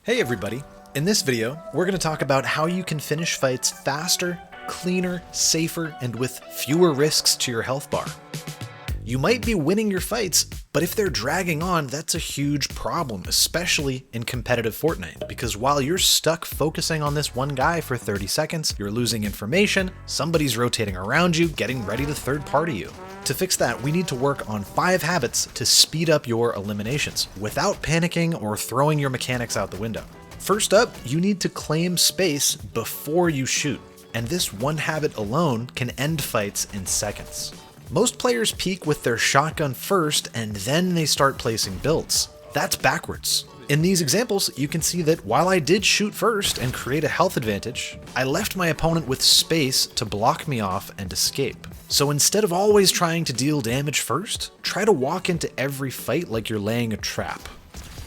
Hey everybody! In this video, we're going to talk about how you can finish fights faster, cleaner, safer, and with fewer risks to your health bar. You might be winning your fights, but if they're dragging on, that's a huge problem, especially in competitive Fortnite, because while you're stuck focusing on this one guy for 30 seconds, you're losing information, somebody's rotating around you, getting ready to third party you. To fix that, we need to work on 5 habits to speed up your eliminations, without panicking or throwing your mechanics out the window. First up, you need to claim space before you shoot, and this one habit alone can end fights in seconds. Most players peek with their shotgun first, and then they start placing builds. That's backwards. In these examples, you can see that while I did shoot first and create a health advantage, I left my opponent with space to block me off and escape. So instead of always trying to deal damage first, try to walk into every fight like you're laying a trap.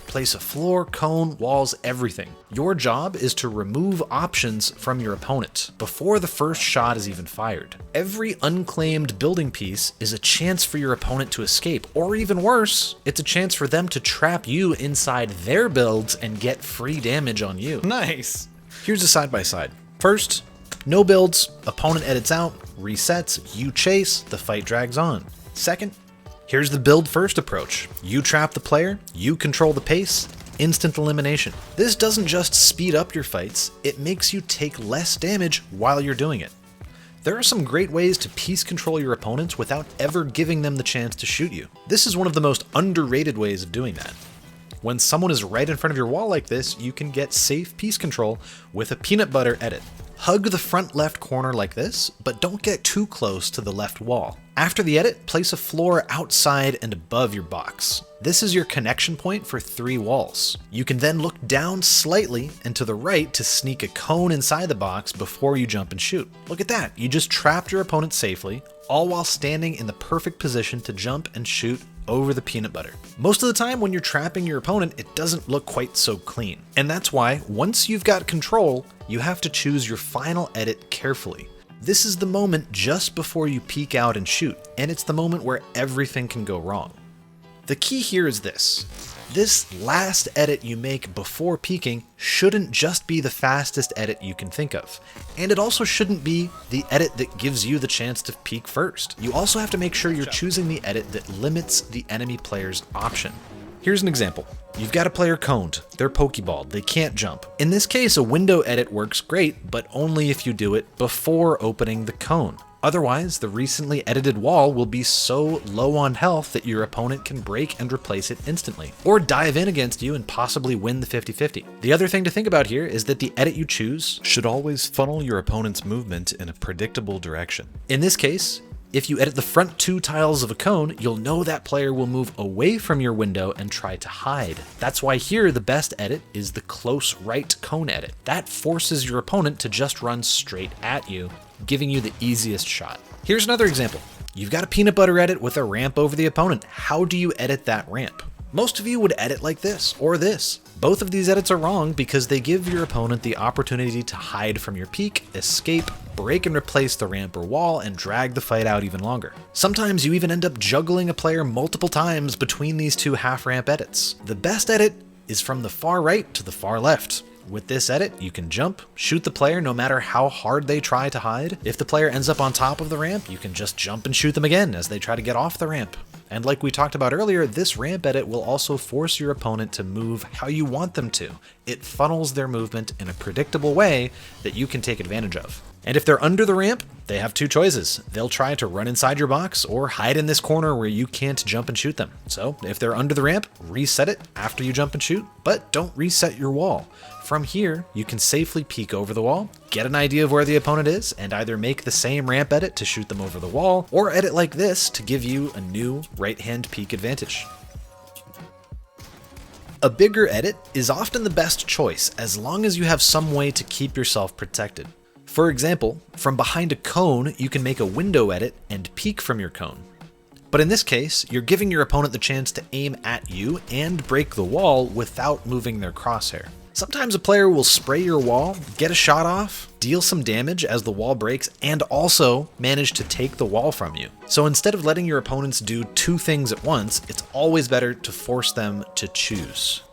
Place a floor, cone, walls, everything. Your job is to remove options from your opponent before the first shot is even fired. Every unclaimed building piece is a chance for your opponent to escape, or even worse, it's a chance for them to trap you inside their builds and get free damage on you. Nice! Here's a side-by-side. First, no builds, opponent edits out, resets, you chase, the fight drags on. Second, here's the build first approach. You trap the player, you control the pace, instant elimination. This doesn't just speed up your fights, it makes you take less damage while you're doing it. There are some great ways to piece control your opponents without ever giving them the chance to shoot you. This is one of the most underrated ways of doing that. When someone is right in front of your wall like this, you can get safe piece control with a peanut butter edit. Hug the front left corner like this, but don't get too close to the left wall. After the edit, place a floor outside and above your box. This is your connection point for 3 walls. You can then look down slightly and to the right to sneak a cone inside the box before you jump and shoot. Look at that, you just trapped your opponent safely, all while standing in the perfect position to jump and shoot over the peanut butter. Most of the time when you're trapping your opponent, it doesn't look quite so clean. And that's why, once you've got control, you have to choose your final edit carefully. This is the moment just before you peek out and shoot, and it's the moment where everything can go wrong. The key here is this. This last edit you make before peeking shouldn't just be the fastest edit you can think of. And it also shouldn't be the edit that gives you the chance to peek first. You also have to make sure you're choosing the edit that limits the enemy player's option. Here's an example. You've got a player coned, they're pokeballed, they can't jump. In this case, a window edit works great, but only if you do it before opening the cone. Otherwise, the recently edited wall will be so low on health that your opponent can break and replace it instantly, or dive in against you and possibly win the 50-50. The other thing to think about here is that the edit you choose should always funnel your opponent's movement in a predictable direction. In this case, if you edit the front 2 tiles of a cone, you'll know that player will move away from your window and try to hide. That's why here the best edit is the close right cone edit. That forces your opponent to just run straight at you, giving you the easiest shot. Here's another example. You've got a peanut butter edit with a ramp over the opponent. How do you edit that ramp? Most of you would edit like this or this. Both of these edits are wrong because they give your opponent the opportunity to hide from your peek, escape, break and replace the ramp or wall, and drag the fight out even longer. Sometimes you even end up juggling a player multiple times between these 2 half-ramp edits. The best edit is from the far right to the far left. With this edit, you can jump, shoot the player no matter how hard they try to hide. If the player ends up on top of the ramp, you can just jump and shoot them again as they try to get off the ramp. And like we talked about earlier, this ramp edit will also force your opponent to move how you want them to. It funnels their movement in a predictable way that you can take advantage of. And if they're under the ramp, they have 2 choices. They'll try to run inside your box or hide in this corner where you can't jump and shoot them. So if they're under the ramp, reset it after you jump and shoot, but don't reset your wall. From here, you can safely peek over the wall, get an idea of where the opponent is, and either make the same ramp edit to shoot them over the wall, or edit like this to give you a new right-hand peek advantage. A bigger edit is often the best choice as long as you have some way to keep yourself protected. For example, from behind a cone, you can make a window edit and peek from your cone. But in this case, you're giving your opponent the chance to aim at you and break the wall without moving their crosshair. Sometimes a player will spray your wall, get a shot off, deal some damage as the wall breaks, and also manage to take the wall from you. So instead of letting your opponents do 2 things at once, it's always better to force them to choose.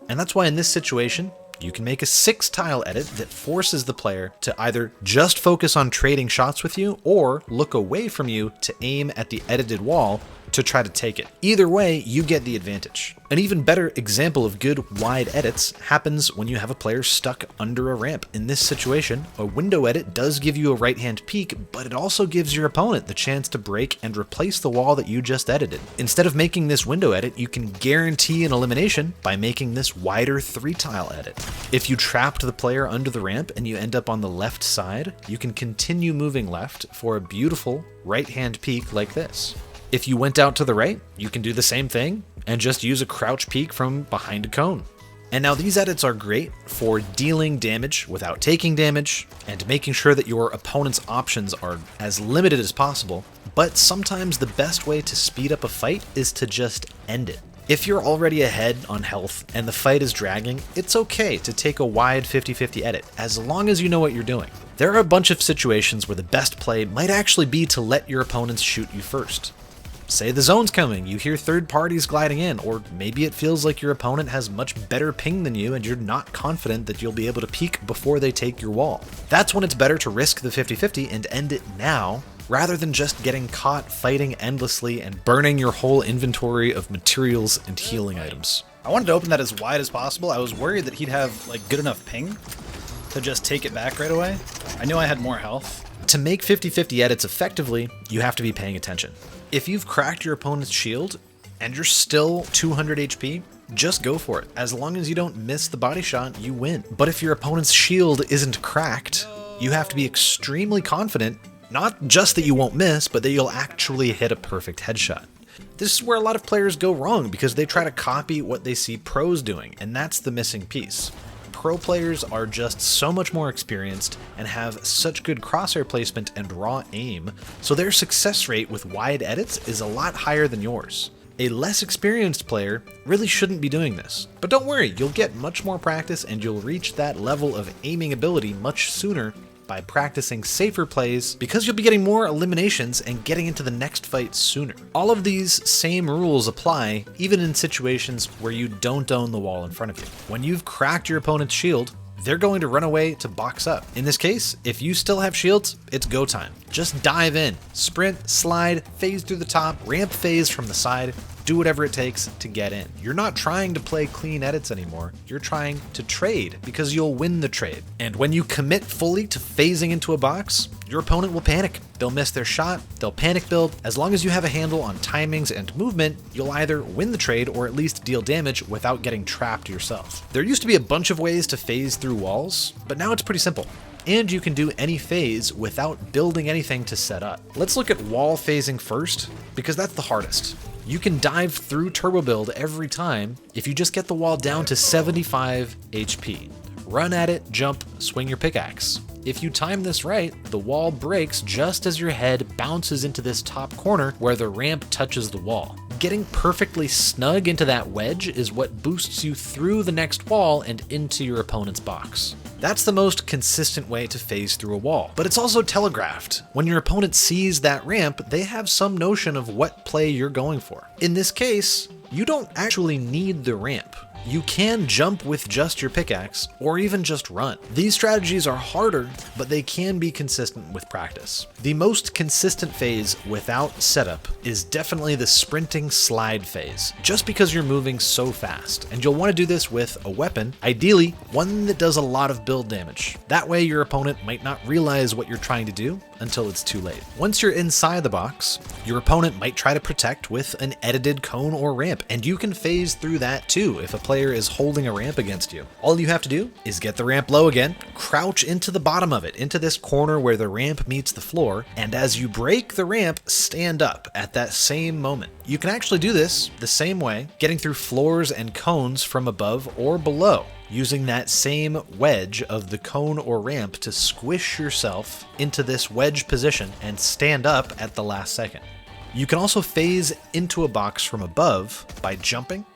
And that's why in this situation, you can make a 6-tile edit that forces the player to either just focus on trading shots with you or look away from you to aim at the edited wall to try to take it. Either way, you get the advantage. An even better example of good wide edits happens when you have a player stuck under a ramp. In this situation, a window edit does give you a right-hand peek, but it also gives your opponent the chance to break and replace the wall that you just edited. Instead of making this window edit, you can guarantee an elimination by making this wider 3-tile edit. If you trapped the player under the ramp and you end up on the left side, you can continue moving left for a beautiful right-hand peek like this. If you went out to the right, you can do the same thing and just use a crouch peek from behind a cone. And now these edits are great for dealing damage without taking damage and making sure that your opponent's options are as limited as possible, but sometimes the best way to speed up a fight is to just end it. If you're already ahead on health and the fight is dragging, it's okay to take a wide 50-50 edit, as long as you know what you're doing. There are a bunch of situations where the best play might actually be to let your opponents shoot you first. Say the zone's coming, you hear third parties gliding in, or maybe it feels like your opponent has much better ping than you and you're not confident that you'll be able to peek before they take your wall. That's when it's better to risk the 50-50 and end it now, rather than just getting caught fighting endlessly and burning your whole inventory of materials and healing items. I wanted to open that as wide as possible. I was worried that he'd have like good enough ping to just take it back right away. I knew I had more health. To make 50-50 edits effectively, you have to be paying attention. If you've cracked your opponent's shield and you're still 200 HP, just go for it. As long as you don't miss the body shot, you win. But if your opponent's shield isn't cracked, you have to be extremely confident, not just that you won't miss, but that you'll actually hit a perfect headshot. This is where a lot of players go wrong because they try to copy what they see pros doing, and that's the missing piece. Pro players are just so much more experienced and have such good crosshair placement and raw aim, so their success rate with wide edits is a lot higher than yours. A less experienced player really shouldn't be doing this. But don't worry, you'll get much more practice and you'll reach that level of aiming ability much sooner by practicing safer plays, because you'll be getting more eliminations and getting into the next fight sooner. All of these same rules apply even in situations where you don't own the wall in front of you. When you've cracked your opponent's shield, they're going to run away to box up. In this case, if you still have shields, it's go time. Just dive in, sprint, slide, phase through the top, ramp phase from the side, do whatever it takes to get in. You're not trying to play clean edits anymore. You're trying to trade because you'll win the trade. And when you commit fully to phasing into a box, your opponent will panic. They'll miss their shot, they'll panic build. As long as you have a handle on timings and movement, you'll either win the trade or at least deal damage without getting trapped yourself. There used to be a bunch of ways to phase through walls, but now it's pretty simple. And you can do any phase without building anything to set up. Let's look at wall phasing first, because that's the hardest. You can dive through turbo build every time if you just get the wall down to 75 HP. Run at it, jump, swing your pickaxe. If you time this right, the wall breaks just as your head bounces into this top corner where the ramp touches the wall. Getting perfectly snug into that wedge is what boosts you through the next wall and into your opponent's box. That's the most consistent way to phase through a wall, but it's also telegraphed. When your opponent sees that ramp, they have some notion of what play you're going for. In this case, you don't actually need the ramp. You can jump with just your pickaxe, or even just run. These strategies are harder, but they can be consistent with practice. The most consistent phase without setup is definitely the sprinting slide phase, just because you're moving so fast, and you'll want to do this with a weapon, ideally one that does a lot of build damage. That way your opponent might not realize what you're trying to do until it's too late. Once you're inside the box, your opponent might try to protect with an edited cone or ramp, and you can phase through that too if a player is holding a ramp against you. All you have to do is get the ramp low again, crouch into the bottom of it, into this corner where the ramp meets the floor, and as you break the ramp, stand up at that same moment. You can actually do this the same way, getting through floors and cones from above or below, using that same wedge of the cone or ramp to squish yourself into this wedge position and stand up at the last second. You can also phase into a box from above by jumping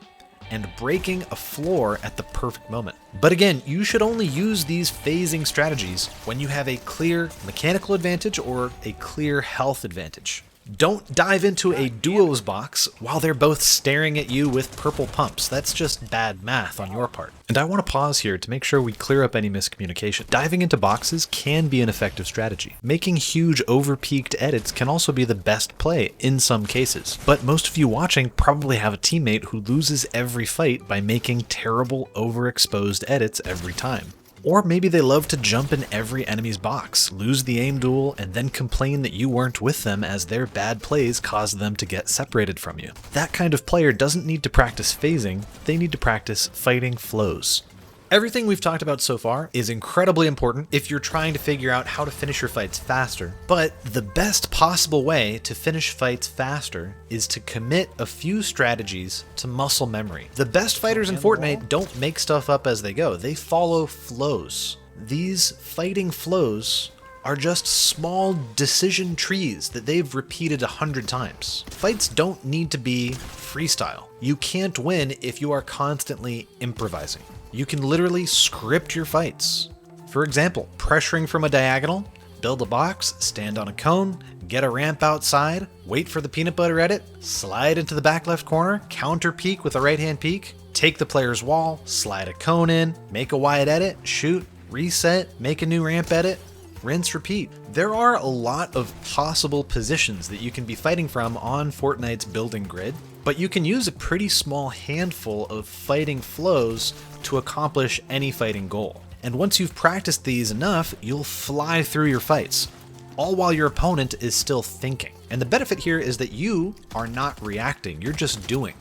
and breaking a floor at the perfect moment. But again, you should only use these phasing strategies when you have a clear mechanical advantage or a clear health advantage. Don't dive into a duos box while they're both staring at you with purple pumps. That's just bad math on your part. And I want to pause here to make sure we clear up any miscommunication. Diving into boxes can be an effective strategy. Making huge over-peaked edits can also be the best play in some cases. But most of you watching probably have a teammate who loses every fight by making terrible overexposed edits every time. Or maybe they love to jump in every enemy's box, lose the aim duel, and then complain that you weren't with them as their bad plays caused them to get separated from you. That kind of player doesn't need to practice phasing, they need to practice fighting flows. Everything we've talked about so far is incredibly important if you're trying to figure out how to finish your fights faster, but the best possible way to finish fights faster is to commit a few strategies to muscle memory. The best fighters in Fortnite don't make stuff up as they go, they follow flows. These fighting flows are just small decision trees that they've repeated 100 times. Fights don't need to be freestyle. You can't win if you are constantly improvising. You can literally script your fights. For example, pressuring from a diagonal, build a box, stand on a cone, get a ramp outside, wait for the peanut butter edit, slide into the back left corner, counter peek with a right hand peek, take the player's wall, slide a cone in, make a wide edit, shoot, reset, make a new ramp edit, rinse, repeat. There are a lot of possible positions that you can be fighting from on Fortnite's building grid, but you can use a pretty small handful of fighting flows to accomplish any fighting goal. And once you've practiced these enough, you'll fly through your fights, all while your opponent is still thinking. And the benefit here is that you are not reacting, you're just doing.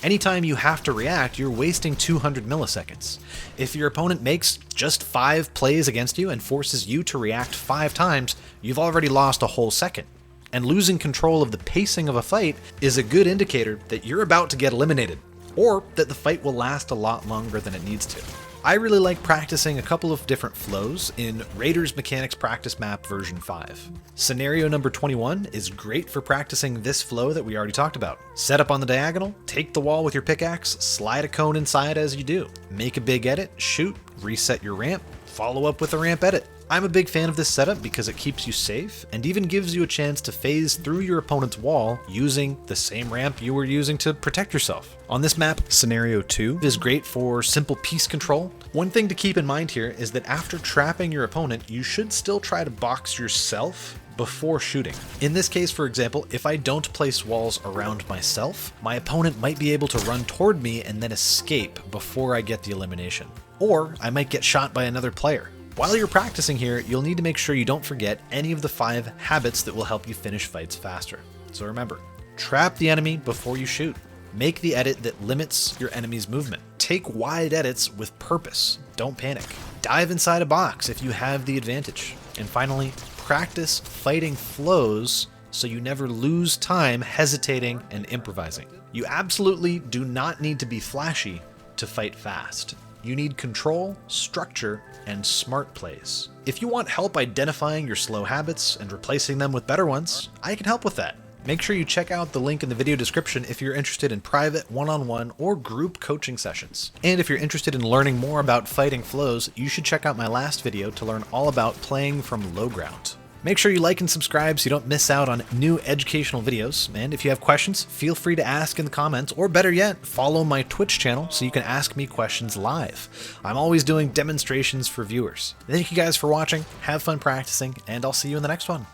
Anytime you have to react, you're wasting 200 milliseconds. If your opponent makes just 5 plays against you and forces you to react 5 times, you've already lost a whole second. And losing control of the pacing of a fight is a good indicator that you're about to get eliminated, or that the fight will last a lot longer than it needs to. I really like practicing a couple of different flows in Raiders Mechanics Practice Map version 5. Scenario number 21 is great for practicing this flow that we already talked about. Set up on the diagonal, take the wall with your pickaxe, slide a cone inside as you do. Make a big edit, shoot, reset your ramp, follow up with a ramp edit. I'm a big fan of this setup because it keeps you safe and even gives you a chance to phase through your opponent's wall using the same ramp you were using to protect yourself. On this map, Scenario 2 is great for simple piece control. One thing to keep in mind here is that after trapping your opponent, you should still try to box yourself before shooting. In this case, for example, if I don't place walls around myself, my opponent might be able to run toward me and then escape before I get the elimination. Or I might get shot by another player. While you're practicing here, you'll need to make sure you don't forget any of the 5 habits that will help you finish fights faster. So remember, trap the enemy before you shoot. Make the edit that limits your enemy's movement. Take wide edits with purpose. Don't panic. Dive inside a box if you have the advantage. And finally, practice fighting flows so you never lose time hesitating and improvising. You absolutely do not need to be flashy to fight fast. You need control, structure, and smart plays. If you want help identifying your slow habits and replacing them with better ones, I can help with that. Make sure you check out the link in the video description if you're interested in private, one-on-one, or group coaching sessions. And if you're interested in learning more about fighting flows, you should check out my last video to learn all about playing from low ground. Make sure you like and subscribe so you don't miss out on new educational videos. And if you have questions, feel free to ask in the comments, or better yet, follow my Twitch channel so you can ask me questions live. I'm always doing demonstrations for viewers. Thank you guys for watching, have fun practicing, and I'll see you in the next one.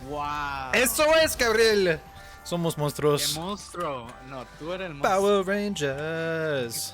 Wow. Eso es, Gabriel. Somos monstruos. ¡Qué monstruo! No, tú eres el monstruo. Power Rangers.